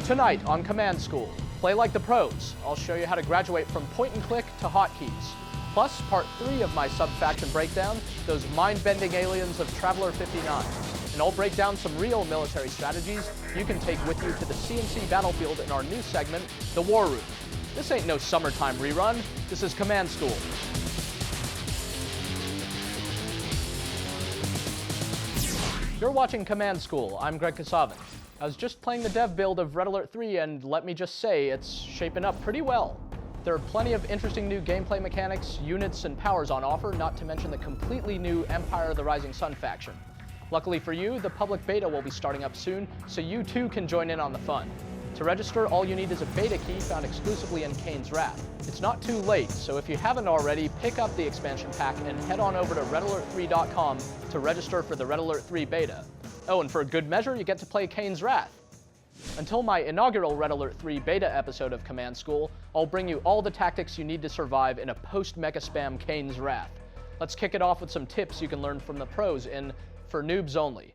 Tonight on Command School, play like the pros. I'll show you how to graduate from point and click to hotkeys. Plus, part 3 of my sub-faction breakdown, those mind-bending aliens of Traveler 59. And I'll break down some real military strategies you can take with you to the CNC battlefield in our new segment, The War Room. This ain't no summertime rerun, this is Command School. You're watching Command School, I'm Greg Kasavin. I was just playing the dev build of Red Alert 3 and let me just say, it's shaping up pretty well. There are plenty of interesting new gameplay mechanics, units, and powers on offer, not to mention the completely new Empire of the Rising Sun faction. Luckily for you, the public beta will be starting up soon, so you too can join in on the fun. To register, all you need is a beta key found exclusively in Kane's Wrath. It's not too late, so if you haven't already, pick up the expansion pack and head on over to redalert3.com to register for the Red Alert 3 beta. Oh, and for a good measure, you get to play Kane's Wrath. Until my inaugural Red Alert 3 beta episode of Command School, I'll bring you all the tactics you need to survive in a post-mecha spam Kane's Wrath. Let's kick it off with some tips you can learn from the pros in For Noobs Only.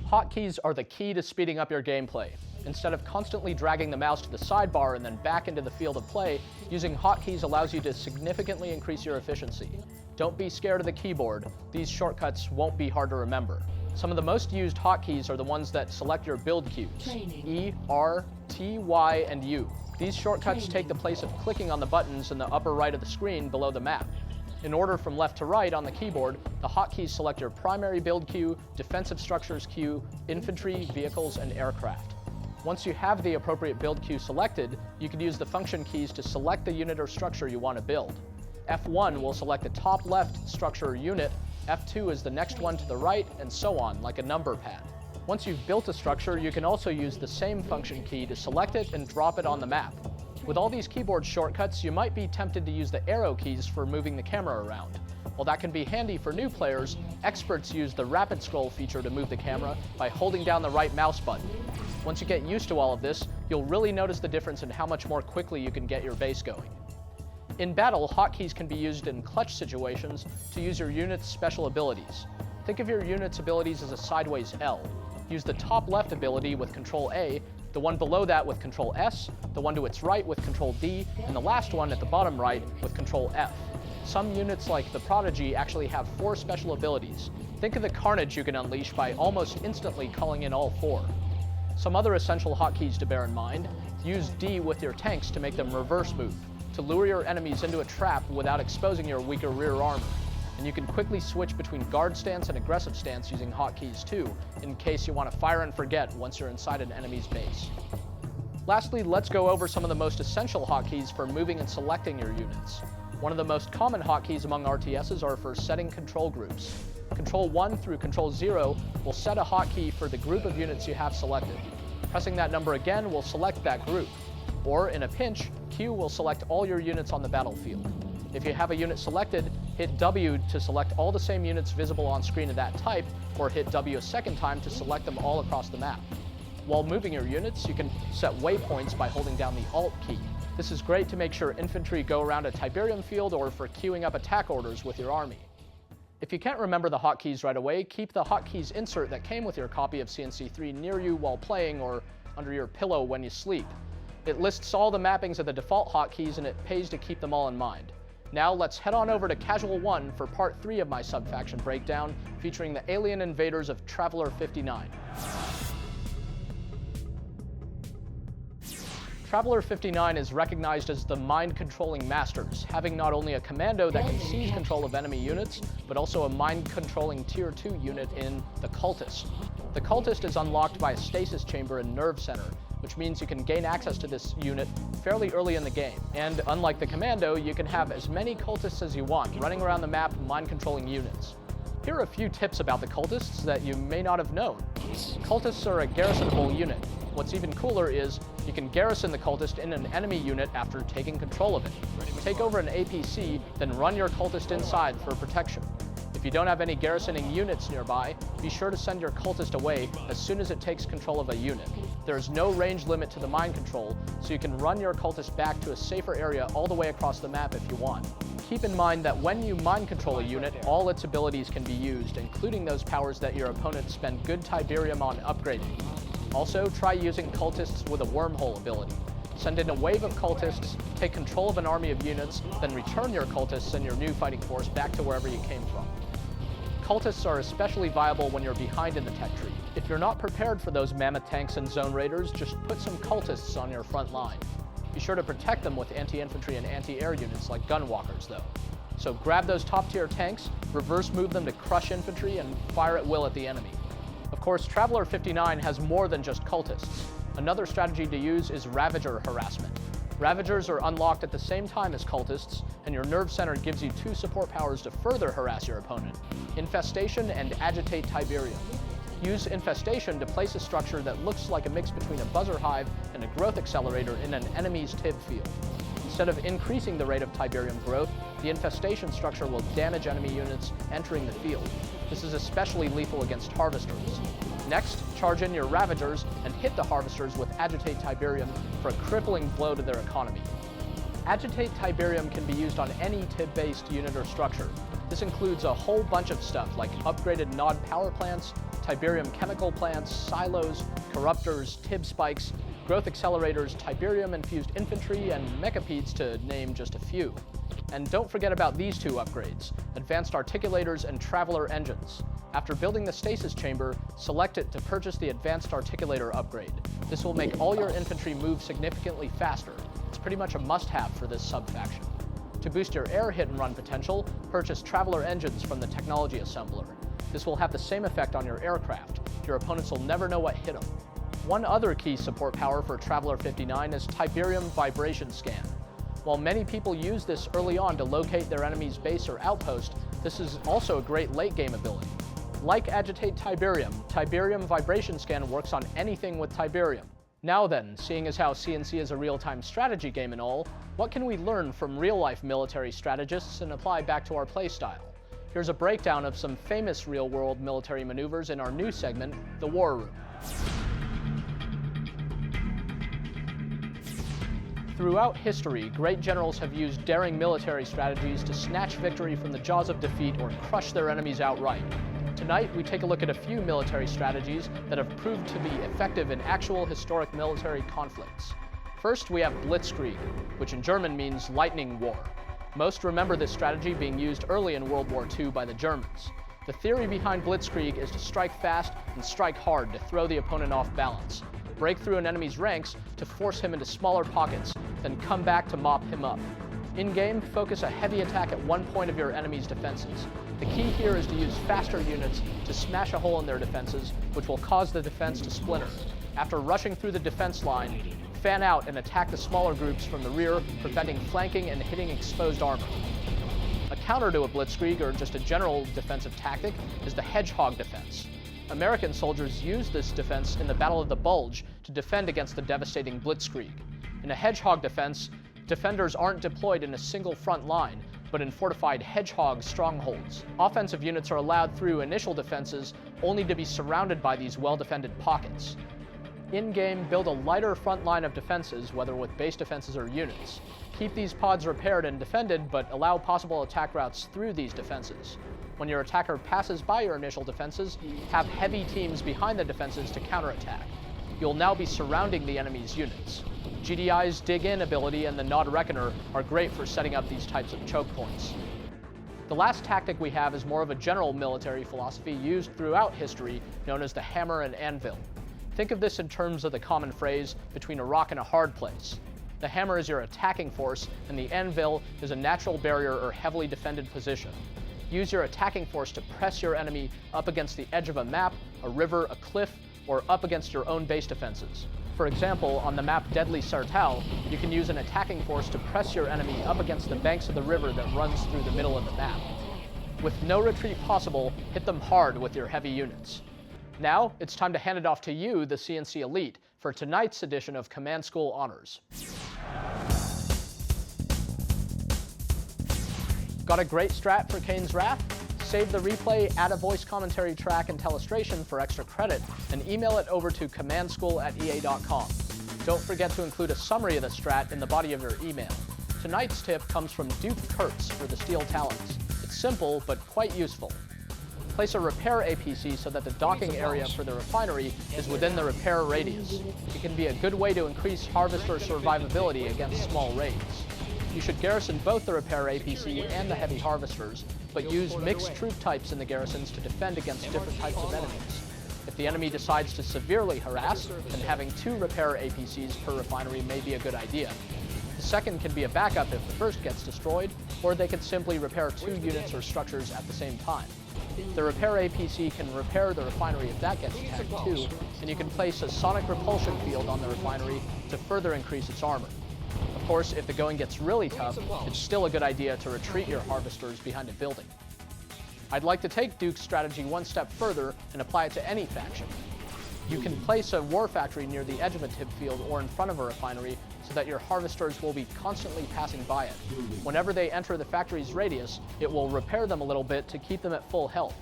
Hotkeys are the key to speeding up your gameplay. Instead of constantly dragging the mouse to the sidebar and then back into the field of play, using hotkeys allows you to significantly increase your efficiency. Don't be scared of the keyboard. These shortcuts won't be hard to remember. Some of the most used hotkeys are the ones that select your build cues. E, R, T, Y, and U. These shortcuts take the place of clicking on the buttons in the upper right of the screen below the map. In order from left to right on the keyboard, the hotkeys select your primary build cue, defensive structures cue, infantry, vehicles, and aircraft. Once you have the appropriate build cue selected, you can use the function keys to select the unit or structure you want to build. F1 will select the top left structure or unit, F2 is the next one to the right, and so on, like a number pad. Once you've built a structure, you can also use the same function key to select it and drop it on the map. With all these keyboard shortcuts, you might be tempted to use the arrow keys for moving the camera around. While that can be handy for new players, experts use the rapid scroll feature to move the camera by holding down the right mouse button. Once you get used to all of this, you'll really notice the difference in how much more quickly you can get your base going. In battle, hotkeys can be used in clutch situations to use your unit's special abilities. Think of your unit's abilities as a sideways L. Use the top left ability with Control A, the one below that with Control S, the one to its right with Control D, and the last one at the bottom right with Control F. Some units like the Prodigy actually have 4 special abilities. Think of the carnage you can unleash by almost instantly calling in all 4. Some other essential hotkeys to bear in mind: use D with your tanks to make them reverse move, to lure your enemies into a trap without exposing your weaker rear armor. And you can quickly switch between guard stance and aggressive stance using hotkeys too, in case you want to fire and forget once you're inside an enemy's base. Lastly, let's go over some of the most essential hotkeys for moving and selecting your units. One of the most common hotkeys among RTSs are for setting control groups. Control 1 through Control 0 will set a hotkey for the group of units you have selected. Pressing that number again will select that group. Or, in a pinch, Q will select all your units on the battlefield. If you have a unit selected, hit W to select all the same units visible on screen of that type, or hit W a second time to select them all across the map. While moving your units, you can set waypoints by holding down the Alt key. This is great to make sure infantry go around a Tiberium field or for queuing up attack orders with your army. If you can't remember the hotkeys right away, keep the hotkeys insert that came with your copy of CNC3 near you while playing or under your pillow when you sleep. It lists all the mappings of the default hotkeys and it pays to keep them all in mind. Now let's head on over to Casual 1 for part 3 of my sub-faction breakdown, featuring the alien invaders of Traveler 59. Traveler 59 is recognized as the mind-controlling masters, having not only a commando that can seize control of enemy units, but also a mind-controlling Tier 2 unit in the Cultist. The Cultist is unlocked by a stasis chamber and nerve center, which means you can gain access to this unit fairly early in the game. And unlike the commando, you can have as many cultists as you want, running around the map mind-controlling units. Here are a few tips about the cultists that you may not have known. Cultists are a garrisonable unit. What's even cooler is you can garrison the cultist in an enemy unit after taking control of it. Take over an APC, then run your cultist inside for protection. If you don't have any garrisoning units nearby, be sure to send your cultist away as soon as it takes control of a unit. There is no range limit to the mind control, so you can run your cultist back to a safer area all the way across the map if you want. Keep in mind that when you mind control a unit, all its abilities can be used, including those powers that your opponents spend good Tiberium on upgrading. Also, try using cultists with a wormhole ability. Send in a wave of cultists, take control of an army of units, then return your cultists and your new fighting force back to wherever you came from. Cultists are especially viable when you're behind in the tech tree. If you're not prepared for those mammoth tanks and zone raiders, just put some cultists on your front line. Be sure to protect them with anti-infantry and anti-air units like gunwalkers, though. So grab those top-tier tanks, reverse move them to crush infantry, and fire at will at the enemy. Of course, Traveler 59 has more than just cultists. Another strategy to use is Ravager harassment. Ravagers are unlocked at the same time as cultists, and your nerve center gives you 2 support powers to further harass your opponent: Infestation and Agitate Tiberium. Use Infestation to place a structure that looks like a mix between a buzzer hive and a growth accelerator in an enemy's TIB field. Instead of increasing the rate of Tiberium growth, the Infestation structure will damage enemy units entering the field. This is especially lethal against Harvesters. Next, charge in your Ravagers and hit the Harvesters with Agitate Tiberium for a crippling blow to their economy. Agitate Tiberium can be used on any TIB-based unit or structure. This includes a whole bunch of stuff like upgraded Nod power plants, Tiberium chemical plants, silos, corruptors, TIB spikes, growth accelerators, Tiberium-infused infantry, and mechapedes, to name just a few. And don't forget about these 2 upgrades, Advanced Articulators and Traveler Engines. After building the stasis chamber, select it to purchase the Advanced Articulator upgrade. This will make all your infantry move significantly faster. It's pretty much a must-have for this sub-faction. To boost your air hit and run potential, purchase Traveler Engines from the Technology Assembler. This will have the same effect on your aircraft. Your opponents will never know what hit them. One other key support power for Traveler 59 is Tiberium Vibration Scan. While many people use this early on to locate their enemy's base or outpost, this is also a great late-game ability. Like Agitate Tiberium, Tiberium Vibration Scan works on anything with Tiberium. Now then, seeing as how CNC is a real-time strategy game and all, what can we learn from real-life military strategists and apply back to our playstyle? Here's a breakdown of some famous real-world military maneuvers in our new segment, The War Room. Throughout history, great generals have used daring military strategies to snatch victory from the jaws of defeat or crush their enemies outright. Tonight, we take a look at a few military strategies that have proved to be effective in actual historic military conflicts. First, we have Blitzkrieg, which in German means lightning war. Most remember this strategy being used early in World War II by the Germans. The theory behind Blitzkrieg is to strike fast and strike hard to throw the opponent off balance, break through an enemy's ranks to force him into smaller pockets, then come back to mop him up. In-game, focus a heavy attack at one point of your enemy's defenses. The key here is to use faster units to smash a hole in their defenses, which will cause the defense to splinter. After rushing through the defense line, fan out and attack the smaller groups from the rear, preventing flanking and hitting exposed armor. A counter to a Blitzkrieg, or just a general defensive tactic, is the hedgehog defense. American soldiers used this defense in the Battle of the Bulge to defend against the devastating Blitzkrieg. In a hedgehog defense, defenders aren't deployed in a single front line, but in fortified hedgehog strongholds. Offensive units are allowed through initial defenses only to be surrounded by these well-defended pockets. In-game, build a lighter front line of defenses, whether with base defenses or units. Keep these pods repaired and defended, but allow possible attack routes through these defenses. When your attacker passes by your initial defenses, have heavy teams behind the defenses to counterattack. You'll now be surrounding the enemy's units. GDI's Dig In ability and the Nod Reckoner are great for setting up these types of choke points. The last tactic we have is more of a general military philosophy used throughout history, known as the hammer and anvil. Think of this in terms of the common phrase, between a rock and a hard place. The hammer is your attacking force, and the anvil is a natural barrier or heavily defended position. Use your attacking force to press your enemy up against the edge of a map, a river, a cliff, or up against your own base defenses. For example, on the map Deadly Sartau, you can use an attacking force to press your enemy up against the banks of the river that runs through the middle of the map. With no retreat possible, hit them hard with your heavy units. Now, it's time to hand it off to you, the CNC Elite, for tonight's edition of Command School Honors. Got a great strat for Kane's Wrath? save the replay, add a voice commentary track and telestration for extra credit, and email it over to commandschool@ea.com. Don't forget to include a summary of the strat in the body of your email. Tonight's tip comes from Duke Kurtz for the Steel Talons. It's simple, but quite useful. Place a repair APC so that the docking area for the refinery is within the repair radius. It can be a good way to increase harvester survivability against small raids. You should garrison both the repair APC and the heavy harvesters, but use mixed troop types in the garrisons to defend against different types of enemies. If the enemy decides to severely harass, then having 2 repair APCs per refinery may be a good idea. The second can be a backup if the first gets destroyed, or they could simply repair 2 units or structures at the same time. The repair APC can repair the refinery if that gets attacked too, and you can place a sonic repulsion field on the refinery to further increase its armor. Of course, if the going gets really tough, it's still a good idea to retreat your harvesters behind a building. I'd like to take Duke's strategy one step further and apply it to any faction. You can place a war factory near the edge of a tip field or in front of a refinery so that your harvesters will be constantly passing by it. Whenever they enter the factory's radius, it will repair them a little bit to keep them at full health.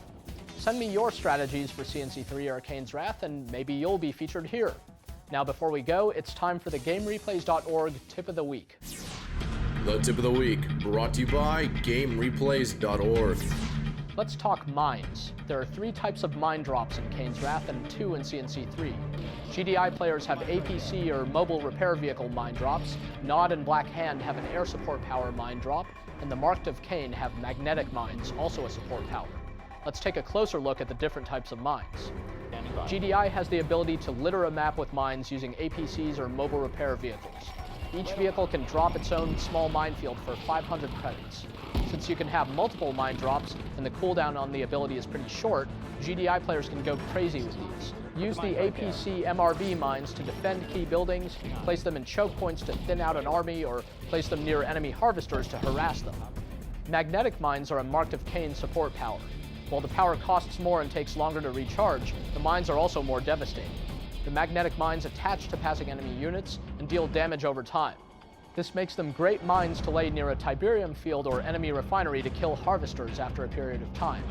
Send me your strategies for CNC3 Arcane's Wrath, and maybe you'll be featured here. Now before we go, it's time for the GameReplays.org Tip of the Week. The Tip of the Week, brought to you by GameReplays.org. Let's talk mines. There are 3 types of mine drops in Kane's Wrath and 2 in CNC3. GDI players have APC or mobile repair vehicle mine drops, Nod and Black Hand have an air support power mine drop, and the Marked of Kane have magnetic mines, also a support power. Let's take a closer look at the different types of mines. GDI has the ability to litter a map with mines using APCs or mobile repair vehicles. Each vehicle can drop its own small minefield for 500 credits. Since you can have multiple mine drops and the cooldown on the ability is pretty short, GDI players can go crazy with these. Use the APC MRV mines to defend key buildings, place them in choke points to thin out an army, or place them near enemy harvesters to harass them. Magnetic mines are a Marked of Kane support power. While the power costs more and takes longer to recharge, the mines are also more devastating. The magnetic mines attach to passing enemy units and deal damage over time. This makes them great mines to lay near a Tiberium field or enemy refinery to kill harvesters after a period of time.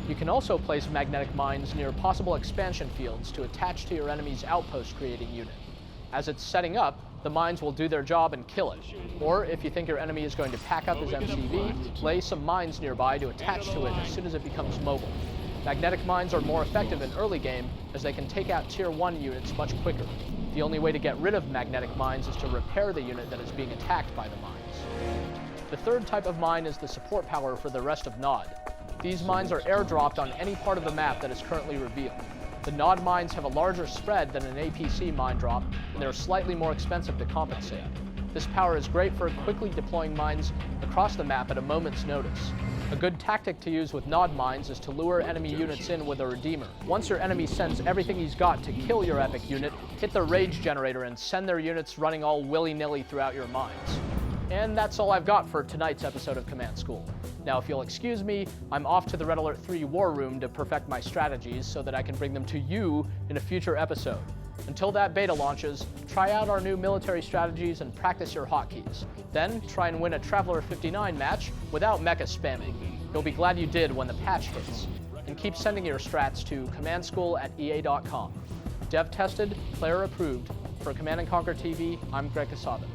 You can also place magnetic mines near possible expansion fields to attach to your enemy's outpost creating unit. As it's setting up, the mines will do their job and kill it. Or if you think your enemy is going to pack up his MCV, lay some mines nearby to attach to it as soon as it becomes mobile. Magnetic mines are more effective in early game as they can take out Tier 1 units much quicker. The only way to get rid of magnetic mines is to repair the unit that is being attacked by the mines. The third type of mine is the support power for the rest of Nod. These mines are airdropped on any part of the map that is currently revealed. The Nod mines have a larger spread than an APC mine drop, and they're slightly more expensive to compensate. This power is great for quickly deploying mines across the map at a moment's notice. A good tactic to use with Nod mines is to lure enemy units in with a Redeemer. Once your enemy sends everything he's got to kill your epic unit, hit the Rage Generator and send their units running all willy-nilly throughout your mines. And that's all I've got for tonight's episode of Command School. Now, if you'll excuse me, I'm off to the Red Alert 3 War Room to perfect my strategies so that I can bring them to you in a future episode. Until that beta launches, try out our new military strategies and practice your hotkeys. Then, try and win a Traveler 59 match without mecha spamming. You'll be glad you did when the patch hits. And keep sending your strats to commandschool@ea.com. Dev tested, player approved. For Command & Conquer TV, I'm Greg Casado.